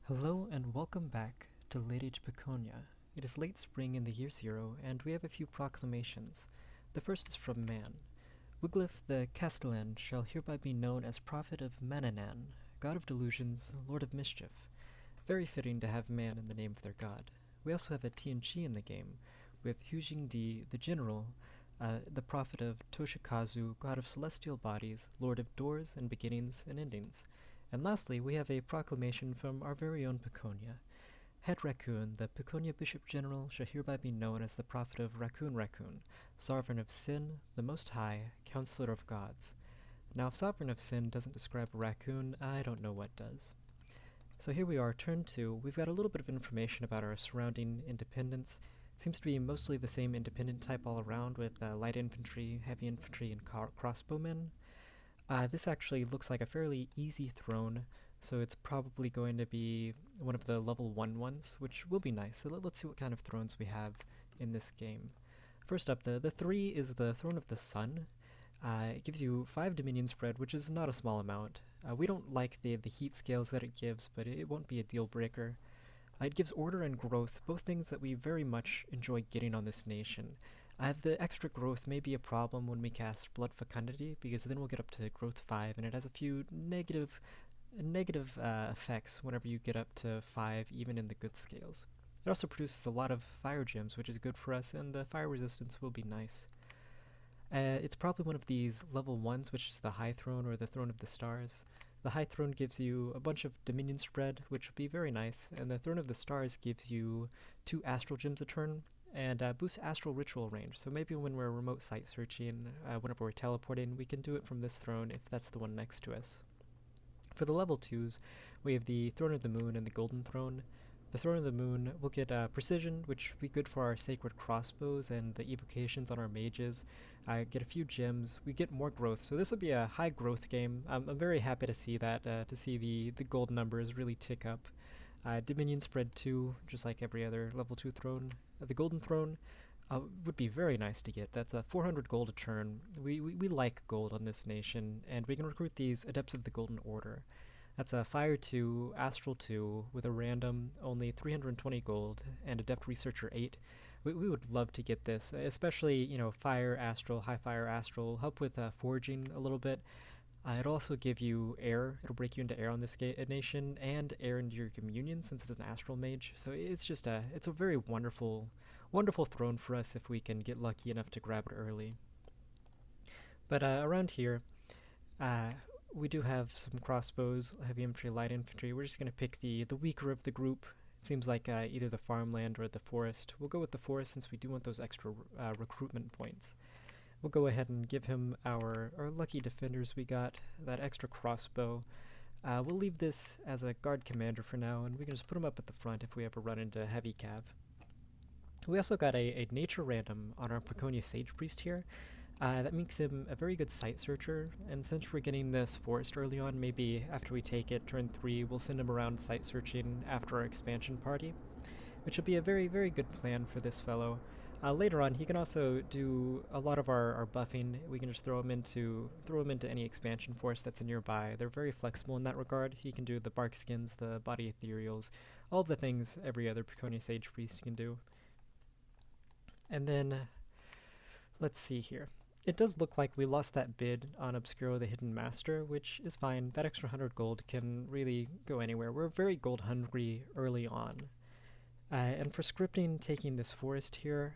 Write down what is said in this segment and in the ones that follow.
Hello and welcome back to Late Age Piconye. It is late spring in the year zero, and we have a few proclamations. The first is from Man. Wiglaf the Castellan shall hereby be known as Prophet of Mananan, God of Delusions, Lord of Mischief. Very fitting to have Man in the name of their god. We also have a TNG in the game, with Hujingdi the General, the Prophet of Toshikazu, God of Celestial Bodies, Lord of Doors and Beginnings and Endings. And lastly, we have a proclamation from our very own Piconye. Head Raccoon, the Piconye Bishop General, shall hereby be known as the Prophet of Raccoon, Sovereign of Sin, the Most High, Counselor of Gods. Now, if Sovereign of Sin doesn't describe a raccoon, I don't know what does. So here we are, turn 2. We've got a little bit of information about our surrounding independents. Seems to be mostly the same independent type all around, with light infantry, heavy infantry, and crossbowmen. This actually looks like a fairly easy throne, so it's probably going to be one of the level 1 ones, which will be nice. So let's see what kind of thrones we have in this game. First up, the 3 is the Throne of the Sun. It gives you 5 Dominion spread, which is not a small amount. We don't like the heat scales that it gives, but it won't be a deal breaker. It gives order and growth, both things that we very much enjoy getting on this nation. The extra growth may be a problem when we cast Blood Fecundity, because then we'll get up to growth 5, and it has a few negative effects whenever you get up to 5, even in the good scales. It also produces a lot of fire gems, which is good for us, and the fire resistance will be nice. It's probably one of these level 1s, which is the High Throne or the Throne of the Stars. The High Throne gives you a bunch of Dominion spread, which would be very nice, and the Throne of the Stars gives you 2 Astral Gems a turn, and boosts Astral Ritual range. So maybe when we're remote site searching, whenever we're teleporting, we can do it from this throne if that's the one next to us. For the level 2s, we have the Throne of the Moon and the Golden Throne. The Throne of the Moon will get Precision, which will be good for our Sacred Crossbows and the evocations on our mages. Get a few gems. We get more growth, so this will be a high growth game. I'm very happy to see that, to see the gold numbers really tick up. Dominion spread 2, just like every other level 2 throne. The Golden Throne would be very nice to get. That's 400 gold a turn. We like gold on this nation, and we can recruit these Adepts of the Golden Order. That's a Fire 2, Astral 2, with a random, only 320 gold, and Adept Researcher 8. We would love to get this, especially, Fire, Astral, High Fire, Astral, help with foraging a little bit. It'll also give you air. It'll break you into air on this nation, and air into your communion since it's an Astral Mage. So it's just it's a very wonderful throne for us if we can get lucky enough to grab it early. But around here, we do have some crossbows, heavy infantry, light infantry. We're just going to pick the weaker of the group. It seems like either the farmland or the forest. We'll go with the forest since we do want those extra recruitment points. We'll go ahead and give him our lucky defenders we got, that extra crossbow. We'll leave this as a guard commander for now, and we can just put him up at the front if we ever run into heavy cav. We also got a nature random on our Piconye Sage Priest here. That makes him a very good site searcher, and since we're getting this forest early on, maybe after we take it, turn 3, we'll send him around site searching after our expansion party, which will be a very, very good plan for this fellow. Later on, he can also do a lot of our buffing. We can just throw him into any expansion force that's nearby. They're very flexible in that regard. He can do the bark skins, the body ethereals, all of the things every other Piconye Sage Priest can do. And then, let's see here. It does look like we lost that bid on Obscuro the Hidden Master, which is fine. That extra 100 gold can really go anywhere. We're very gold hungry early on. And for scripting taking this forest here,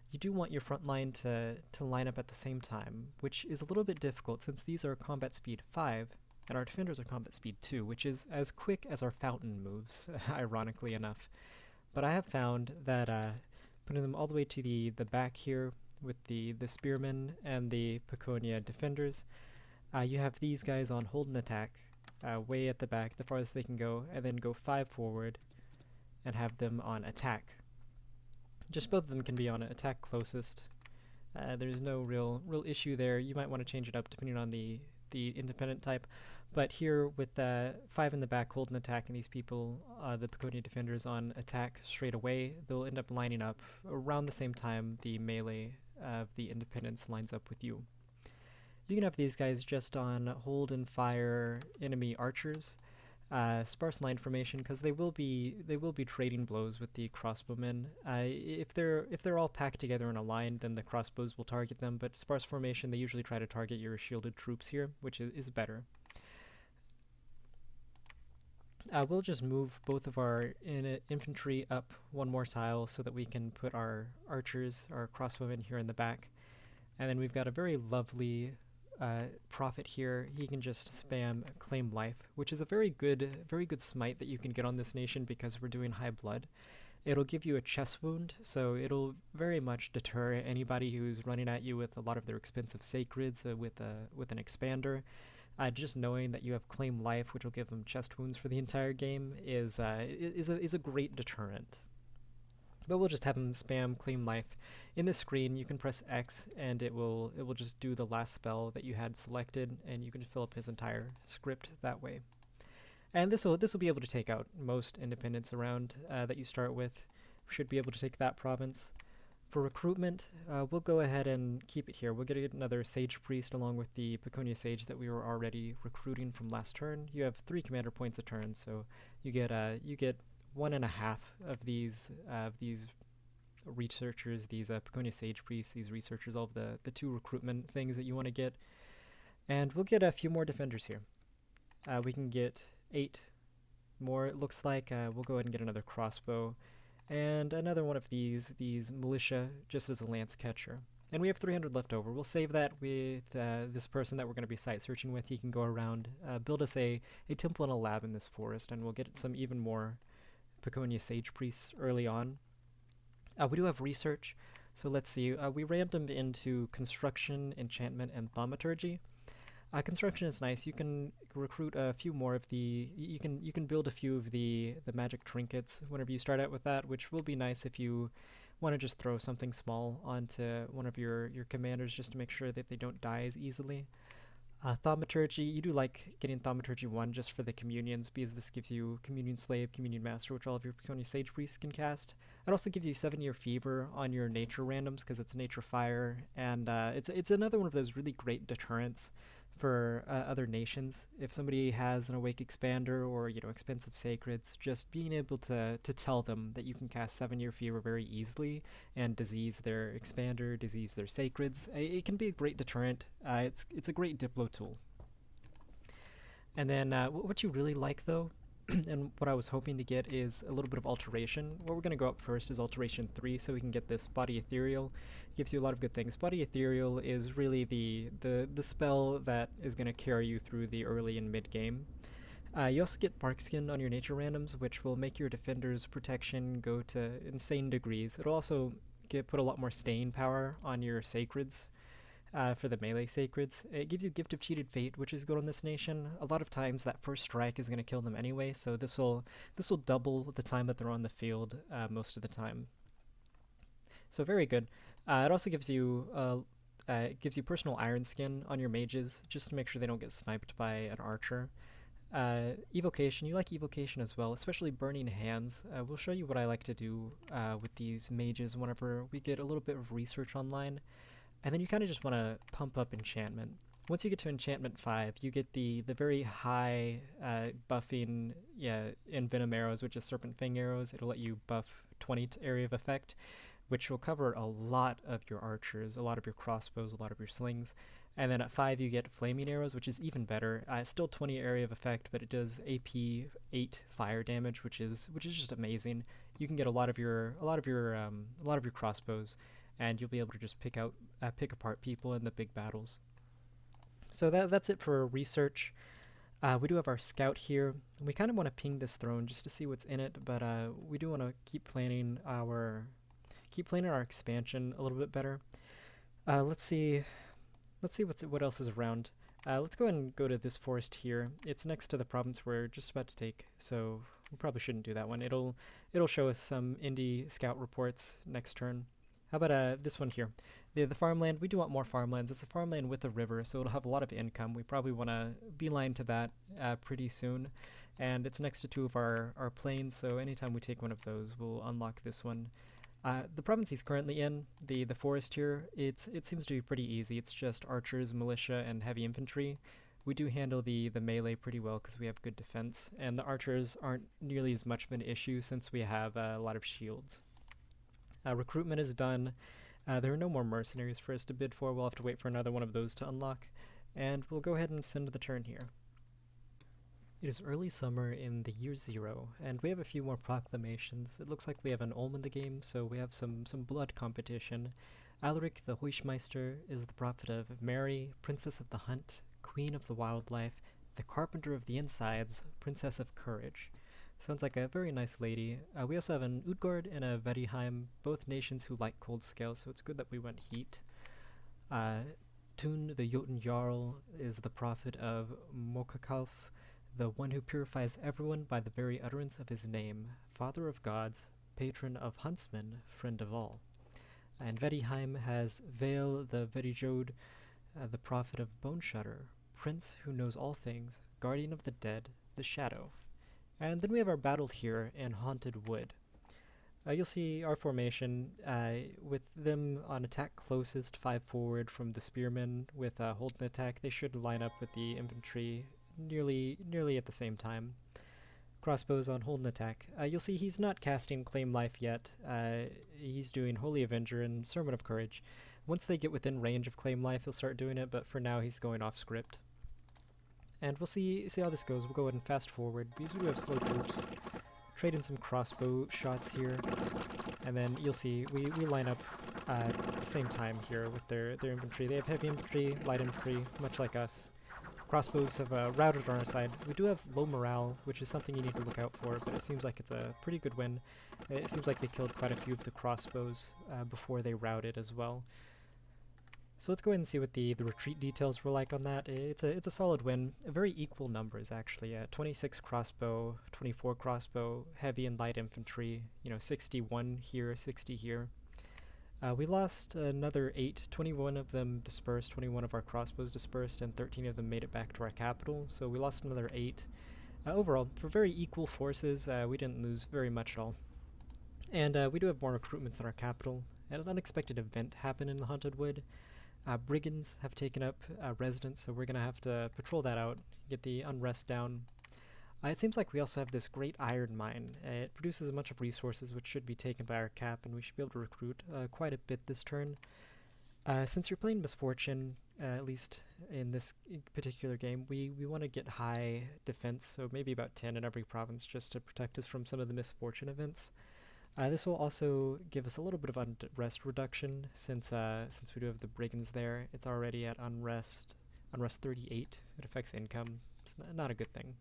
you do want your front line to line up at the same time, which is a little bit difficult since these are combat speed 5, and our defenders are combat speed 2, which is as quick as our fountain moves, ironically enough. But I have found that putting them all the way to the back here with the spearmen and the Piconye defenders, you have these guys on hold and attack, way at the back, the farthest they can go, and then go 5 forward and have them on attack. Just both of them can be on attack closest. There's no real issue there. You might want to change it up depending on the independent type. But here with 5 in the back holding attack and these people, the Piconye defenders on attack straight away, they'll end up lining up around the same time the melee of the independents lines up with you. You can have these guys just on hold and fire enemy archers. sparse line formation because they will be trading blows with the crossbowmen. If they're all packed together in a line, then the crossbows will target them. But sparse formation, they usually try to target your shielded troops here, which is better. We'll just move both of our infantry up one more tile so that we can put our archers, our crossbowmen here in the back. And then we've got a very lovely prophet here. He can just spam claim life, which is a very good smite that you can get on this nation because we're doing high blood. It'll give you a chest wound, so it'll very much deter anybody who's running at you with a lot of their expensive sacreds with an expander. Just knowing that you have claim life, which will give them chest wounds for the entire game, is a great deterrent. But we'll just have him spam claim life. In this screen, you can press X, and it will just do the last spell that you had selected, and you can fill up his entire script that way. And this will be able to take out most independents around that you start with. Should be able to take that province. For recruitment, we'll go ahead and keep it here. We'll get another Sage Priest along with the Piconye Sage that we were already recruiting from last turn. You have 3 commander points a turn, so you get 1.5 of these researchers, these Piconye Sage Priests, these researchers, all of the 2 recruitment things that you want to get. And we'll get a few more defenders here. We can get 8 more, it looks like. We'll go ahead and get another crossbow. And another one of these militia, just as a lance catcher. And we have 300 left over. We'll save that with this person that we're going to be site searching with. He can go around, build us a temple and a lab in this forest, and we'll get some even more Piconye Sage Priests early on. We do have research, so let's see. We randomed into construction, enchantment, and thaumaturgy. Construction is nice. You can recruit a few more of the. You can build a few of the magic trinkets whenever you start out with that, which will be nice if you want to just throw something small onto one of your commanders just to make sure that they don't die as easily. Thaumaturgy, you do like getting Thaumaturgy 1 just for the communions, because this gives you Communion Slave, Communion Master, which all of your Piconye Sage Priests can cast. It also gives you 7-year Fever on your Nature randoms, because it's Nature Fire, and it's another one of those really great deterrents for other nations. If somebody has an Awake Expander or expensive Sacreds, just being able to tell them that you can cast 7-year Fever very easily and disease their Expander, disease their Sacreds, it can be a great deterrent. It's a great Diplo tool. And then what you really like though, and what I was hoping to get, is a little bit of alteration. What we're going to go up first is alteration 3, so we can get this Body Ethereal. It gives you a lot of good things. Body Ethereal is really the spell that is going to carry you through the early and mid game. You also get Barkskin on your nature randoms, which will make your defender's protection go to insane degrees. It'll also put a lot more staying power on your sacreds. For the melee sacreds. It gives you Gift of Cheated Fate, which is good on this nation. A lot of times that first strike is going to kill them anyway, so this will double the time that they're on the field most of the time. So very good. It also gives you personal Iron Skin on your mages, just to make sure they don't get sniped by an archer. Evocation, you like Evocation as well, especially Burning Hands. We'll show you what I like to do with these mages whenever we get a little bit of research online. And then you kind of just want to pump up enchantment. Once you get to enchantment 5, you get the very high buffing Envenom arrows, which is Serpent Fang arrows. It'll let you buff 20 area of effect, which will cover a lot of your archers, a lot of your crossbows, a lot of your slings. And then at 5 you get Flaming arrows, which is even better. It's still 20 area of effect, but it does AP 8 fire damage, which is just amazing. You can get a lot of your crossbows, and you'll be able to just pick apart people in the big battles. So that's it for research. We do have our scout here. We kind of want to ping this throne just to see what's in it, but we do want to keep planning our expansion a little bit better. Let's see what else is around. Let's go ahead and go to this forest here. It's next to the province we're just about to take, so we probably shouldn't do that one. It'll show us some indie scout reports next turn. How about this one here? The farmland, we do want more farmlands. It's a farmland with a river, so it'll have a lot of income. We probably want to beeline to that pretty soon. And it's next to 2 of our plains, so anytime we take one of those, we'll unlock this one. The province he's currently in, the forest here, it seems to be pretty easy. It's just archers, militia, and heavy infantry. We do handle the melee pretty well because we have good defense, and the archers aren't nearly as much of an issue since we have a lot of shields. Recruitment is done. There are no more mercenaries for us to bid for. We'll have to wait for another one of those to unlock, and we'll go ahead and send the turn here. It is early summer in the year 0, and we have a few more proclamations. It looks like we have an Ulm in the game, so we have some blood competition. Alaric the Huishmeister is the prophet of Mary, Princess of the Hunt, Queen of the Wildlife, the Carpenter of the Insides, Princess of Courage. Sounds like a very nice lady. We also have an Utgard and a Veriheim, both nations who like cold scale, so it's good that we went heat. Tun the Jotun Jarl is the prophet of Mokakalf, the one who purifies everyone by the very utterance of his name, father of gods, patron of huntsmen, friend of all. And Veriheim has Vale the Verijode, the prophet of Bone Shudder, prince who knows all things, guardian of the dead, the shadow. And then we have our battle here in Haunted Wood. You'll see our formation with them on attack closest, 5 forward from the spearmen with hold and attack. They should line up with the infantry nearly at the same time. Crossbows on hold and attack. You'll see he's not casting Claim Life yet. He's doing Holy Avenger and Sermon of Courage. Once they get within range of Claim Life, he'll start doing it, but for now he's going off script. And we'll see how this goes. We'll go ahead and fast forward because we do have slow troops. Trade in some crossbow shots here, and then you'll see we line up at the same time here with their infantry. They have heavy infantry, light infantry, much like us. Crossbows have routed on our side. We do have low morale, which is something you need to look out for, but it seems like it's a pretty good win. It seems like they killed quite a few of the crossbows before they routed as well. So let's go ahead and see what the retreat details were like on that. It's a solid win. Very equal numbers, actually. 26 crossbow, 24 crossbow, heavy and light infantry. 61 here, 60 here. We lost another 8. 21 of them dispersed, 21 of our crossbows dispersed, and 13 of them made it back to our capital. So we lost another 8. Overall, for very equal forces, we didn't lose very much at all. And we do have more recruitments in our capital. An unexpected event happened in the Haunted Wood. Brigands have taken up residence, so we're going to have to patrol that out, get the unrest down. It seems like we also have this great iron mine. It produces a bunch of resources which should be taken by our cap, and we should be able to recruit quite a bit this turn. Since you're playing Misfortune, at least in this particular game, we want to get high defense, so maybe about 10 in every province just to protect us from some of the Misfortune events. This will also give us a little bit of unrest reduction since we do have the brigands there. It's already at unrest 38. It affects income. It's not a good thing.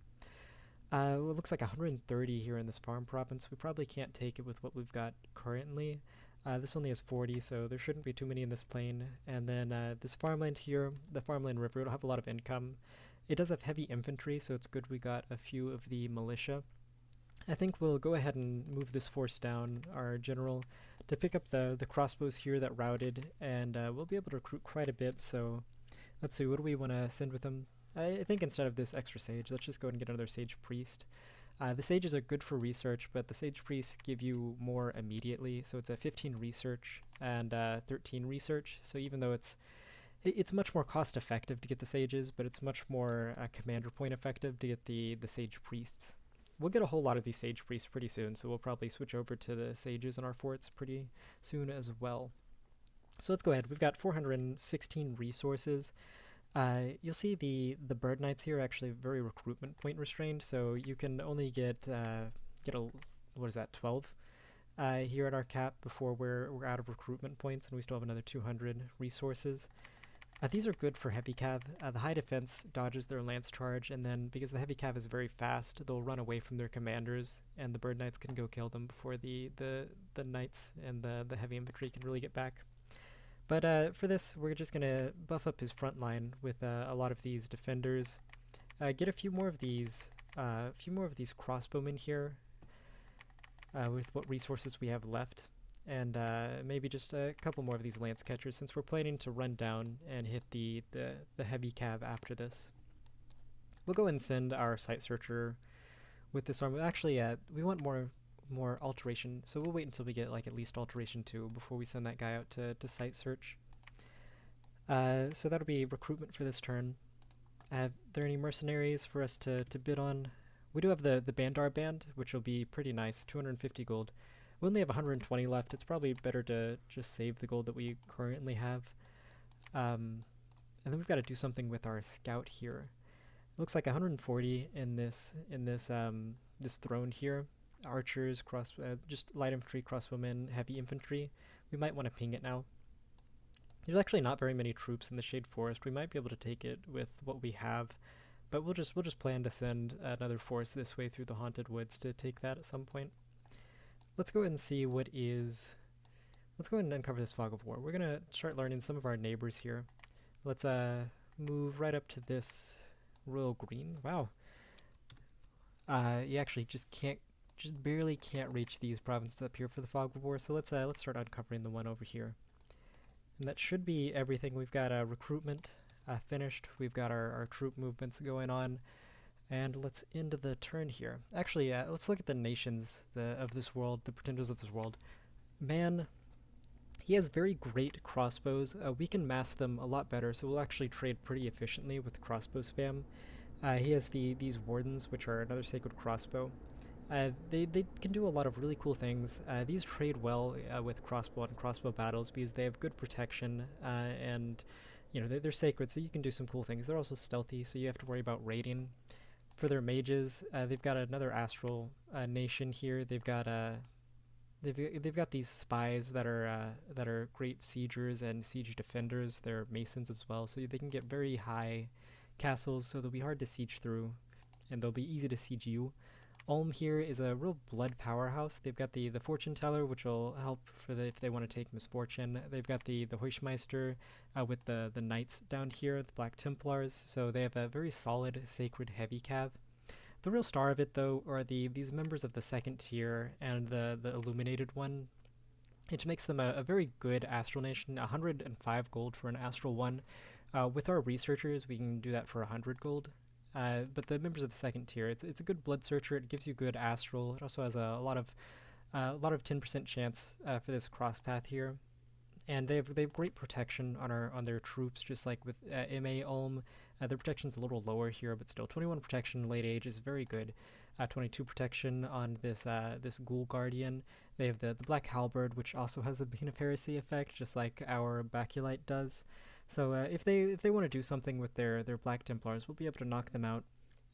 It looks like 130 here in this farm province. We probably can't take it with what we've got currently. This only has 40, so there shouldn't be too many in this plain. And then this farmland here, the farmland river, it'll have a lot of income. It does have heavy infantry, so it's good we got a few of the militia. I think we'll go ahead and move this force down, our general, to pick up the crossbows here that routed, and we'll be able to recruit quite a bit, so let's see, what do we want to send with them? I think instead of this extra sage, let's just go ahead and get another sage priest. The sages are good for research, but the sage priests give you more immediately, so it's a 15 research and 13 research, so even though it's much more cost effective to get the sages, but it's much more commander point effective to get the sage priests. We'll get a whole lot of these sage priests pretty soon, so we'll probably switch over to the sages in our forts pretty soon as well. So let's go ahead. We've got 416 resources. You'll see the bird knights here are actually very recruitment point restrained, so you can only get 12 here at our cap before we're out of recruitment points, and we still have another 200 resources. These are good for heavy cav. The high defense dodges their lance charge, and then because the heavy cav is very fast, they'll run away from their commanders, and the bird knights can go kill them before the knights and the heavy infantry can really get back. But for this, we're just gonna buff up his front line with a lot of these defenders. Get a few more of these crossbowmen here with what resources we have left. And maybe just a couple more of these lance catchers, since we're planning to run down and hit the heavy cav after this. We'll go and send our sight searcher with this arm. Actually, we want more alteration, so we'll wait until we get like at least alteration 2 before we send that guy out to sight search. So that'll be recruitment for this turn. Are there any mercenaries for us to bid on? We do have the Bandar Band, which will be pretty nice, 250 gold. We only have 120 left. It's probably better to just save the gold that we currently have. And then we've got to do something with our scout here. It looks like 140 this throne here. Archers, just light infantry, crossbowmen, heavy infantry. We might want to ping it now. There's actually not very many troops in the Shade Forest. We might be able to take it with what we have, but we'll just plan to send another force this way through the Haunted Woods to take that at some point. Let's go ahead and see what is. Let's go ahead and uncover this Fog of War. We're gonna start learning some of our neighbors here. Let's move right up to this Royal Green. Wow. You actually just barely can't reach these provinces up here for the Fog of War. So let's start uncovering the one over here. And that should be everything. We've got recruitment finished. We've got our troop movements going on. And let's end the turn here. Actually, let's look at the nations of this world, the pretenders of this world. Man, he has very great crossbows. We can mass them a lot better, so we'll actually trade pretty efficiently with crossbow spam. He has these wardens, which are another sacred crossbow. They can do a lot of really cool things. These trade well with crossbow and crossbow battles because they have good protection and they're sacred, so you can do some cool things. They're also stealthy, so you have to worry about raiding. For their mages, they've got another astral nation here. They've got these spies that are great siegers and siege defenders. They're masons as well, so they can get very high castles, so they'll be hard to siege through, and they'll be easy to siege you. Ulm here is a real blood powerhouse. They've got the fortune teller, which will help if they want to take misfortune. They've got the Heuschmeister with the knights down here, the Black Templars. So they have a very solid sacred heavy cav. The real star of it, though, are these members of the second tier and the illuminated one, which makes them a very good astral nation. 105 gold for an astral one. With our researchers, we can do that for 100 gold. But the members of the second tier, it's a good blood searcher. It gives you good astral. It also has a lot of 10% chance for this cross path here, and they have great protection on their troops. Just like with MA Ulm, their protection's a little lower here, but still 21 protection late age is very good. 22 protection on this Ghoul Guardian. They have the Black Halberd, which also has a Beacon of Heresy effect, just like our Baculite does. So if they want to do something with their Black Templars, we'll be able to knock them out,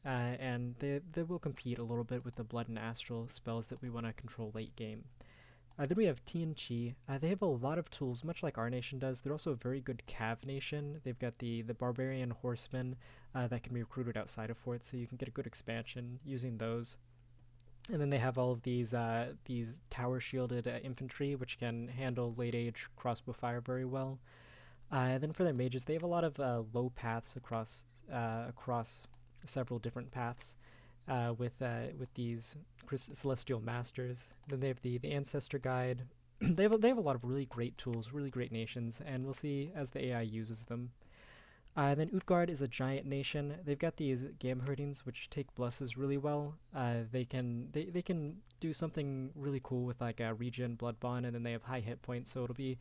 and they will compete a little bit with the Blood and Astral spells that we want to control late game. Then we have Tianqi. They have a lot of tools, much like our nation does. They're also a very good cav nation. They've got the Barbarian Horsemen that can be recruited outside of forts, so you can get a good expansion using those. And then they have all of these tower shielded infantry, which can handle late age crossbow fire very well. And then for their mages, they have a lot of low paths across several different paths with these celestial masters. Then they have the ancestor guide. they have a lot of really great tools, really great nations, and we'll see as the AI uses them. Then Utgard is a giant nation. They've got these Gamherdings, which take blesses really well. They can do something really cool with like a regen blood bond, and then they have high hit points, so it'll be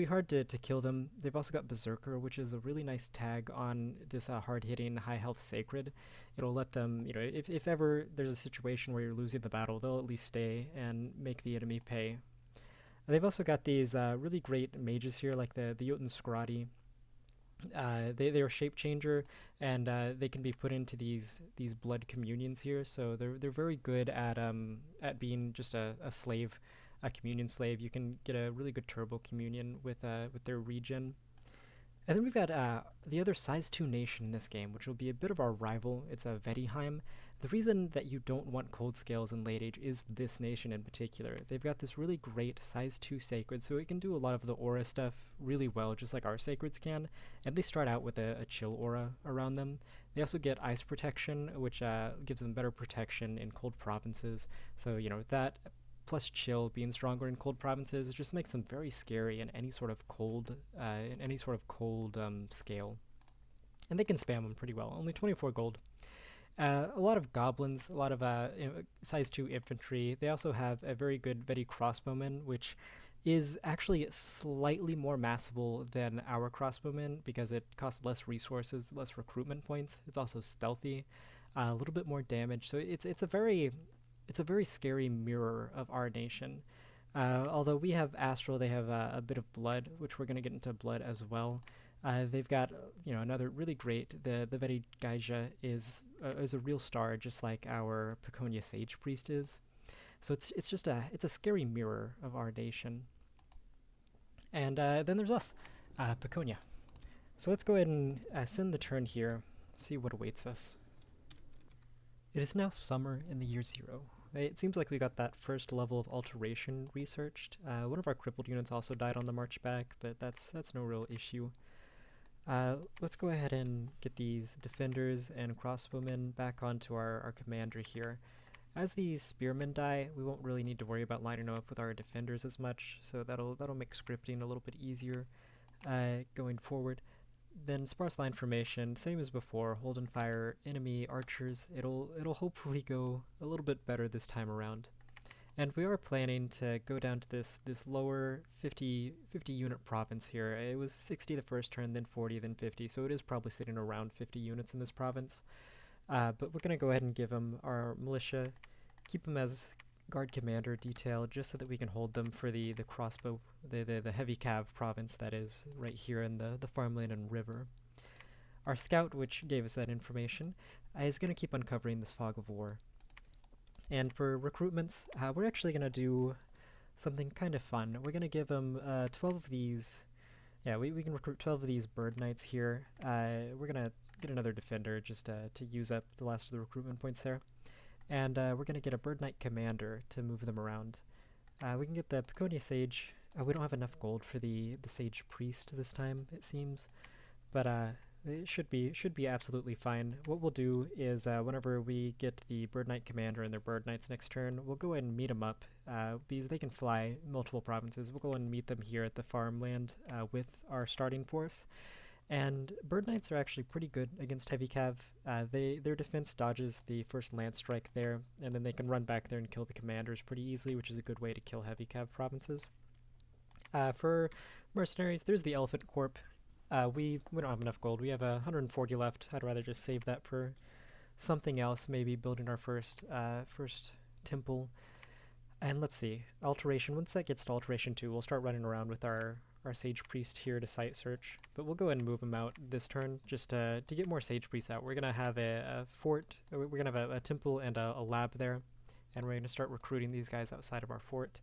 hard to kill them. They've also got Berserker, which is a really nice tag on this hard hitting high health sacred. It'll let them, if ever there's a situation where you're losing the battle, they'll at least stay and make the enemy pay. They've also got these really great mages here, like the Jotun Scrati. They're a shape changer, and they can be put into these blood communions here. So they're very good at being just a slave, a communion slave. You can get a really good turbo communion with their regen. And then we've got the other size 2 nation in this game, which will be a bit of our rival. It's a Vettiheim. The reason that you don't want cold scales in late age is this nation in particular. They've got this really great size 2 sacred, so it can do a lot of the aura stuff really well, just like our sacreds can. And they start out with a chill aura around them. They also get ice protection, which gives them better protection in cold provinces. So, that plus chill being stronger in cold provinces just makes them very scary in any sort of cold scale. And they can spam them pretty well. Only 24 gold. A lot of goblins, a lot of size 2 infantry. They also have a very good Veti crossbowmen, which is actually slightly more massable than our crossbowmen because it costs less resources, less recruitment points. It's also stealthy, a little bit more damage. So it's a very scary mirror of our nation. Although we have Astral, they have a bit of blood, which we're going to get into blood as well. They've got another really great. The Vedi Gaija is a real star, just like our Piconye Sage Priest is. So it's just a scary mirror of our nation. And then there's us, Piconye. So let's go ahead and send the turn here, see what awaits us. It is now summer in the year 0. It seems like we got that first level of alteration researched. One of our crippled units also died on the march back, but that's no real issue. Let's go ahead and get these defenders and crossbowmen back onto our commander here. As these spearmen die, we won't really need to worry about lining them up with our defenders as much, so that'll make scripting a little bit easier going forward. Then sparse line formation, same as before, hold and fire enemy archers. It'll hopefully go a little bit better this time around. And we are planning to go down to this lower 50 unit province here. It was 60 the first turn, then 40, then 50, so it is probably sitting around 50 units in this province. But we're going to go ahead and give them our militia, keep them as guard commander detail, just so that we can hold them for the crossbow, the heavy cav province that is right here in the farmland and river. Our scout, which gave us that information, is going to keep uncovering this fog of war. And for recruitments, we're actually going to do something kind of fun. We're going to give them 12 of these. Yeah, we can recruit 12 of these bird knights here. We're going to get another defender just to use up the last of the recruitment points there. And we're going to get a bird knight commander to move them around. We can get the Piconye Sage. We don't have enough gold for the Sage Priest this time, it seems. But it should be absolutely fine. What we'll do is whenever we get the bird knight commander and their bird knights next turn, we'll go ahead and meet them up because they can fly multiple provinces. We'll go and meet them here at the farmland with our starting force. And bird knights are actually pretty good against heavy cav. Their defense dodges the first lance strike there, and then they can run back there and kill the commanders pretty easily, which is a good way to kill heavy cav provinces. For mercenaries, there's the elephant corp. We don't have enough gold. We have 140 left. I'd rather just save that for something else, maybe building our first temple. And let's see, alteration. Once that gets to alteration 2, we'll start running around with our Sage Priest here to site search. But we'll go ahead and move him out this turn just to get more Sage Priests out. We're going to have a fort. We're going to have a temple and a lab there. And we're going to start recruiting these guys outside of our fort.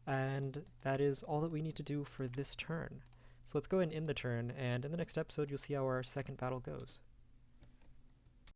And that is all that we need to do for this turn. So let's go ahead and end the turn, and in the next episode you'll see how our second battle goes.